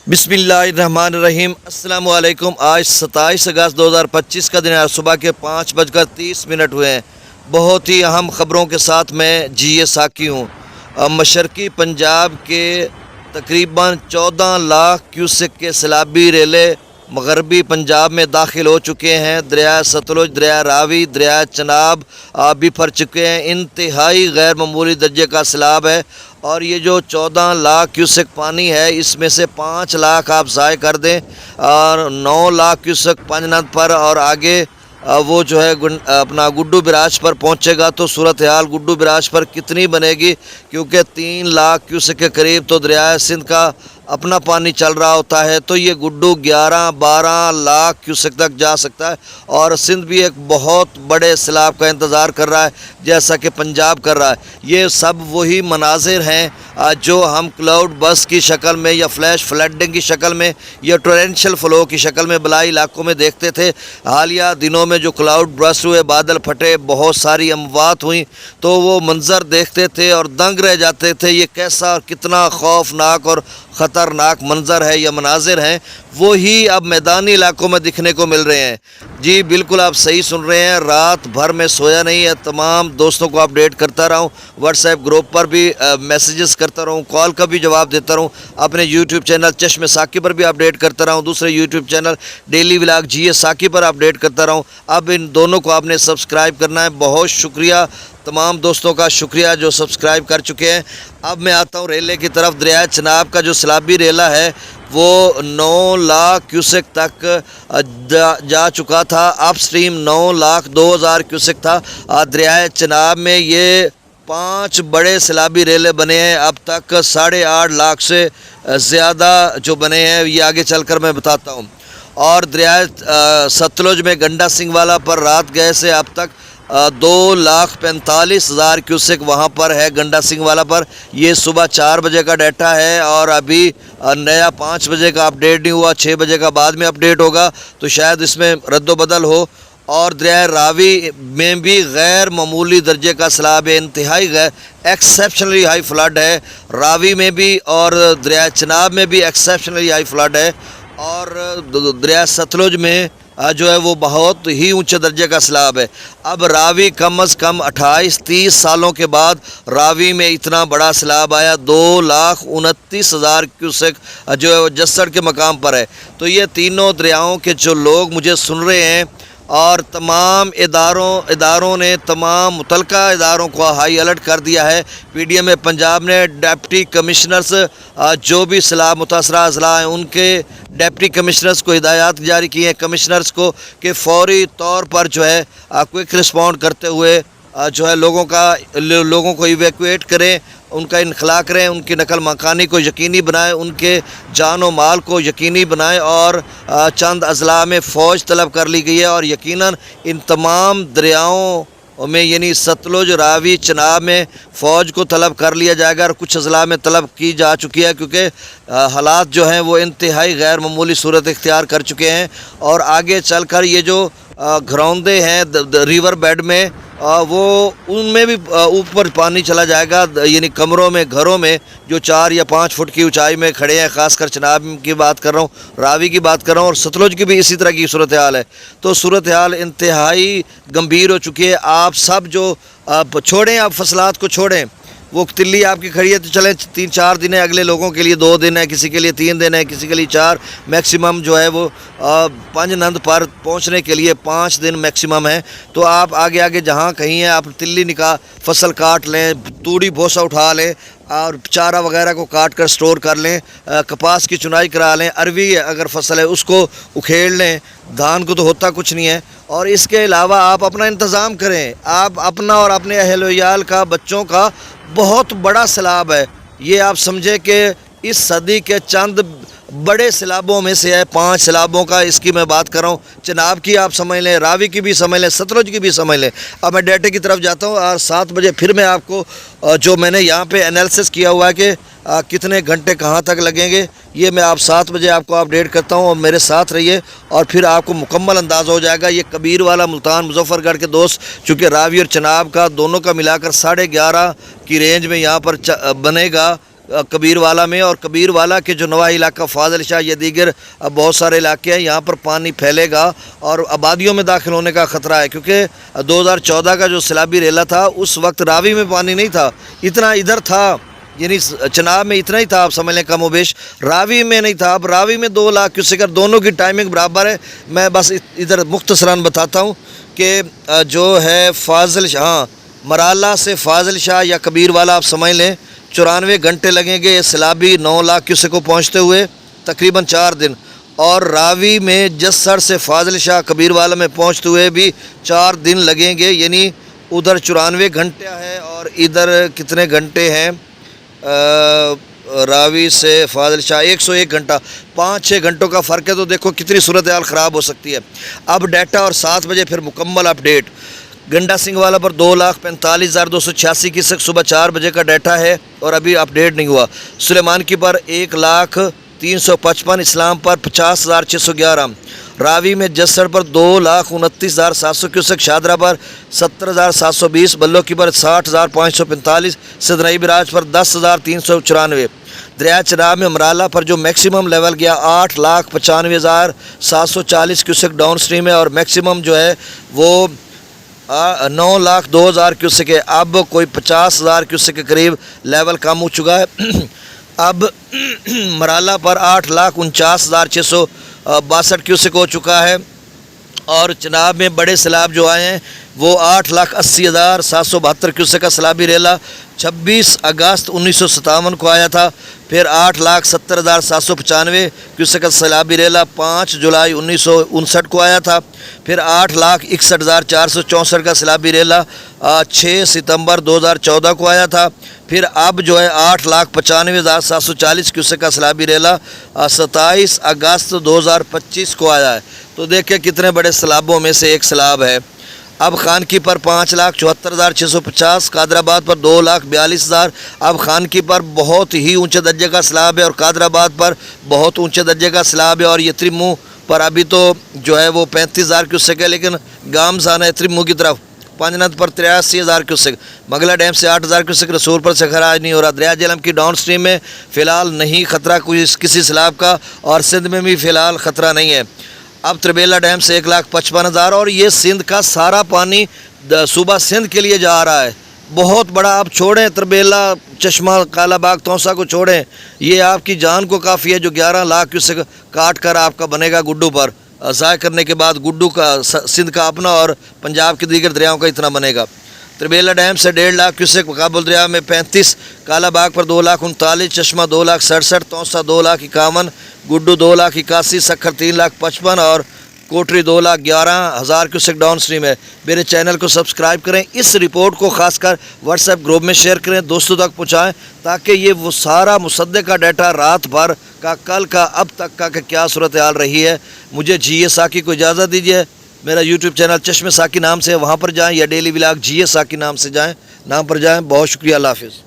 बिस्मिल्लाहिर्रहमानिर्रहीम। अस्सलामु अलैकुम। आज 27 अगस्त 2025 का दिन है। सुबह के 5:30 हुए हैं। बहुत ही अहम ख़बरों के साथ मैं जी साकी हूँ। मशरक़ी पंजाब के तकरीबन 14 लाख क्यूसेक के सैलाबी रेले मगरबी पंजाब में दाखिल हो चुके हैं। दरिया सतलुज, दरिया रावी, दरिया चनाब भी भर चुके हैं। इंतहाई गैर मामूली दर्जे का सैलाब है और ये जो 14 लाख क्यूसेक पानी है, इसमें से 5 लाख आप ज़ाय कर दें और 9 लाख क्यूसेक पंजनद पर और आगे वो जो है अपना गुड्डू बिराज पर पहुंचेगा तो सूरत हाल गुड्डू बिराज पर कितनी बनेगी, क्योंकि 3 लाख क्यूसेक के करीब तो दरिया सिंध का अपना पानी चल रहा होता है, तो ये गुड्डू 11-12 लाख क्यूसेक तक जा सकता है। और सिंध भी एक बहुत बड़े सैलाब का इंतज़ार कर रहा है जैसा कि पंजाब कर रहा है। ये सब वही मनाजिर हैं जो हम क्लाउड बस की शक्ल में या फ्लैश फ्लडिंग की शक्ल में या टोरेंशियल फ्लो की शक्ल में बलाई इलाकों में देखते थे। हालिया दिनों में जो क्लाउड बस हुए, बादल फटे, बहुत सारी अमवात हुई, तो वो मंज़र देखते थे और दंग रह जाते थे। ये कैसा और कितना खौफनाक और ख़तरनाक मंज़र है या मनाजिर हैं, वो ही अब मैदानी इलाकों में दिखने को मिल रहे हैं। जी बिल्कुल, आप सही सुन रहे हैं। रात भर में सोया नहीं है। तमाम दोस्तों को अपडेट करता रहा हूँ, व्हाट्सएप ग्रुप पर भी मैसेजेस करता रहूँ, कॉल का भी जवाब देता रहूँ, अपने यूट्यूब चैनल चश्मे साकी पर भी अपडेट करता रहा हूँ, दूसरे यूट्यूब चैनल डेली व्लॉग जी साकी पर अपडेट करता रहा हूँ। अब इन दोनों को आपने सब्सक्राइब करना है। बहुत शुक्रिया, तमाम दोस्तों का शुक्रिया जो सब्सक्राइब कर चुके हैं। अब मैं आता हूँ रेले की तरफ। दरिया चनाब का जो सैलाबी रेला है वो 9 लाख क्यूसेक तक जा चुका था। अप स्ट्रीम 9 लाख 2,000 क्यूसेक था। दरिया चनाब में ये 5 बड़े सैलाबी रेले बने हैं। अब तक 8.5 लाख से ज़्यादा जो बने हैं, ये आगे चलकर मैं बताता हूँ। और दरिया सतलुज में गंडा सिंह वाला पर रात गए से अब तक 2,45,000 क्यूसेक वहाँ पर है गंडा सिंह वाला पर। ये सुबह 4 बजे का डाटा है और अभी नया 5 बजे का अपडेट नहीं हुआ, 6 बजे का बाद में अपडेट होगा, तो शायद इसमें रद्दोबदल हो। और दरिया रावी में भी गैर मामूली दर्जे का सैलाब है, इंतहाई गैर एक्सेप्शनली हाई फ्लड है। रावी में भी और दरिया चनाब में भी एक्सेप्शनली हाई फ्लड है। और दरिया सतलुज में जो है वो बहुत ही ऊंचे दर्जे का सैलाब है। अब रावी कम अज़ कम 28-30 सालों के बाद रावी में इतना बड़ा सैलाब आया। 2,29,000 क्यूसेक जो है वो जस्सड़ के मकाम पर है। तो ये तीनों दरियाओं के जो लोग मुझे सुन रहे हैं और तमाम इदारों ने तमाम मुतलका इदारों को हाई अलर्ट कर दिया है। पीडीएम पंजाब ने डिप्टी कमिश्नर्स जो भी सैलाब मुतासरा अजला हैं उनके डिप्टी कमिश्नर्स को हिदायत जारी की हैं, कमिश्नर्स को कि फौरी तौर पर जो है क्विक रिस्पॉन्ड करते हुए जो है लोगों को इवैक्यूएट करें, उनका इनखला करें, उनकी नकल मकानी को यकीनी बनाएं, उनके जान व माल को यकीनी बनाएं। और चंद अजला में फ़ौज तलब कर ली गई है और यकीनन इन तमाम दरियाओं में यानी सतलुज, रावी, चनाब में फ़ौज को तलब कर लिया जाएगा और कुछ अजला में तलब की जा चुकी है, क्योंकि हालात जो हैं वो इंतहाई गैर मामूली सूरत इख्तियार कर चुके हैं। और आगे चल कर ये जो घरौंदे हैं रिवर बेड में वो उनमें भी ऊपर पानी चला जाएगा, यानी कमरों में, घरों में जो 4 या 5 फुट की ऊंचाई में खड़े हैं। ख़ासकर चनाब की बात कर रहा हूँ, रावी की बात कर रहा हूँ और सतलुज की भी इसी तरह की सूरत हाल है। तो सूरत हाल इंतहाई गंभीर हो चुकी है। आप सब जो छोड़ें, आप फसलात को छोड़ें, वो तिल्ली आपकी खड़ी है तो चलें 3-4 दिन है, अगले लोगों के लिए 2 दिन है, किसी के लिए 3 दिन है, किसी के लिए 4, मैक्सिमम जो है वो पंजनद पर पहुंचने के लिए 5 दिन मैक्सिमम है। तो आप आगे आगे जहां कहीं है आप तिल्ली फसल काट लें, तूड़ी भूसा उठा लें और चारा वगैरह को काट कर स्टोर कर लें, कपास की चुनाई करा लें, अरवी अगर फसल है उसको उखेड़ लें, धान को तो होता कुछ नहीं है। और इसके अलावा आप अपना इंतज़ाम करें, आप अपना और अपने अहल वयाल का, बच्चों का बहुत बड़ा सैलाब है। ये आप समझे कि इस सदी के चंद बड़े सैलाबों में से है। 5 सैलाबों का इसकी मैं बात कर रहा हूँ। चनाब की आप समझ लें, रावी की भी समझ लें, सतलुज की भी समझ लें। अब मैं डेटे की तरफ जाता हूँ और 7 बजे फिर मैं आपको जो मैंने यहाँ पे एनालिसिस किया हुआ है कि कितने घंटे कहाँ तक लगेंगे, ये मैं आप 7 बजे आपको अपडेट करता हूँ और मेरे साथ रहिए और फिर आपको मुकम्मल अंदाज़ हो जाएगा। ये कबीर वाला, मुल्तान, मुजफ्फरगढ़ के दोस्त, चूँकि रावी और चनाब का दोनों का मिलाकर 11.5 की रेंज में यहाँ पर बनेगा کبیر والا میں، اور کبیر والا کے جو نواحی علاقہ فاضل شاہ یا دیگر بہت سارے علاقے ہیں، یہاں پر پانی پھیلے گا اور آبادیوں میں داخل ہونے کا خطرہ ہے، کیونکہ 2014 کا جو سیلابی ریلا تھا اس وقت راوی میں پانی نہیں تھا، اتنا ادھر تھا، یعنی چناب میں اتنا ہی تھا، آپ سمجھ لیں کم و بیش، راوی میں نہیں تھا۔ اب راوی میں 2 لاکھ کیوسیک، دونوں کی ٹائمنگ برابر ہے۔ میں بس ادھر مختصراً بتاتا ہوں کہ جو ہے فاضل شاہ، مرالہ سے فاضل شاہ یا کبیر والا آپ سمجھ لیں 94 گھنٹے لگیں گے سیلابی 9 لاکھ کیوسیک کو پہنچتے ہوئے، تقریباً 4 دن، اور راوی میں جسر سے فاضل شاہ کبیر والا میں پہنچتے ہوئے بھی 4 دن لگیں گے، یعنی ادھر 94 گھنٹے ہے اور ادھر کتنے گھنٹے ہیں، راوی سے فاضل شاہ 101 گھنٹہ، 5-6 گھنٹوں کا فرق ہے، تو دیکھو کتنی صورتحال خراب ہو سکتی ہے۔ اب ڈیٹا اور 7 بجے پھر مکمل اپڈیٹ۔ گنڈا سنگھ والا پر 2,45,286 کیوسیک صبح 4 بجے کا ڈیٹا ہے اور ابھی اپڈیٹ نہیں ہوا۔ سلیمان کی پر 1,03,55، اسلام پر 50,611، راوی میں جسر پر 2,29,700 کیوسیک، شادرہ پر 70,720، بلو کی پر 60,545، سدنائی براج پر 10,394۔ دریا چناب میں مرالہ پر جو میکسیمم لیول گیا 8,95,740 کیوسیک ڈاؤن سٹریم ہے، اور میکسیمم جو ہے وہ 9,02,000 کیوسیک ہے۔ اب کوئی 50,000 کیوسیک کے قریب لیول کم ہو چکا ہے۔ اب مرالہ پر 8,49,662 کیوسیک ہو چکا ہے، اور چناب میں بڑے سیلاب جو آئے ہیں وہ 8,80,772 کیوسیک کا سیلابی ریلا 26 اگست 1957 کو آیا تھا، پھر 8,70,795 کیوسیک کا سیلابی ریلا 5 جولائی 1959 کو آیا تھا، پھر 8,61,464 کا سیلابی ریلا 6 ستمبر 2014 کو آیا تھا، پھر اب جو ہے 8,95,740 کیوسیک کا سیلابی ریلا 27 اگست 2025 کو آیا ہے۔ تو دیکھیں کتنے بڑے سیلابوں میں سے ایک سیلاب ہے۔ اب خانکی پر 5,74,650، قادر آباد پر 2,42,000۔ اب خانکی پر بہت ہی اونچے درجے کا سیلاب ہے اور قادر آباد پر بہت اونچے درجے کا سیلاب ہے، اور یتریمو پر ابھی تو جو ہے وہ 35,000 کیوسیک ہے، لیکن گامزان ہے یتریمو کی طرف، پانجنت پر 83,000 کیوسیک، مغلا ڈیم سے 8,000 کیوسیک، رسول پر سے خراج نہیں ہو رہا۔ دریا جہلم کی ڈاؤن سٹریم میں فی الحال نہیں خطرہ کسی سیلاب کا، اور سندھ میں بھی فی الحال خطرہ نہیں ہے۔ اب تربیلا ڈیم سے 1,55,000، اور یہ سندھ کا سارا پانی صوبہ سندھ کے لیے جا رہا ہے، بہت بڑا۔ آپ چھوڑیں تربیلا، چشمہ، کالا باغ، توسا کو چھوڑیں، یہ آپ کی جان کو کافی ہے جو 11 لاکھ کیوسیک کاٹ کر آپ کا بنے گا گڈو پر، ضائع کرنے کے بعد گڈو کا سندھ کا اپنا اور پنجاب کے دیگر دریاؤں کا اتنا بنے گا۔ تربیلا ڈیم سے 1.5 لاکھ کیوسیک، کابل دریا میں 35، کالا باغ پر 2,39,000، چشمہ 2,67,000، توسا 2,51,000، گڈو 2,81,000، سکھر 3,55,000 اور کوٹری 2,11,000 کیوسیک ڈاؤن سٹریم ہے۔ میرے چینل کو سبسکرائب کریں، اس رپورٹ کو خاص کر واٹس ایپ گروپ میں شیئر کریں، دوستوں تک پہنچائیں، تاکہ یہ وہ سارا مصدق کا ڈیٹا رات بھر کا، کل کا، اب تک کا کہ کیا صورتحال رہی ہے۔ مجھے جی اے ساکی کو اجازت دیجیے، میرا یوٹیوب چینل چشم ساکی نام سے، وہاں پر جائیں، یا ڈیلی ولاگ جی اے ساکی نام پر جائیں۔ بہت شکریہ، اللہ حافظ۔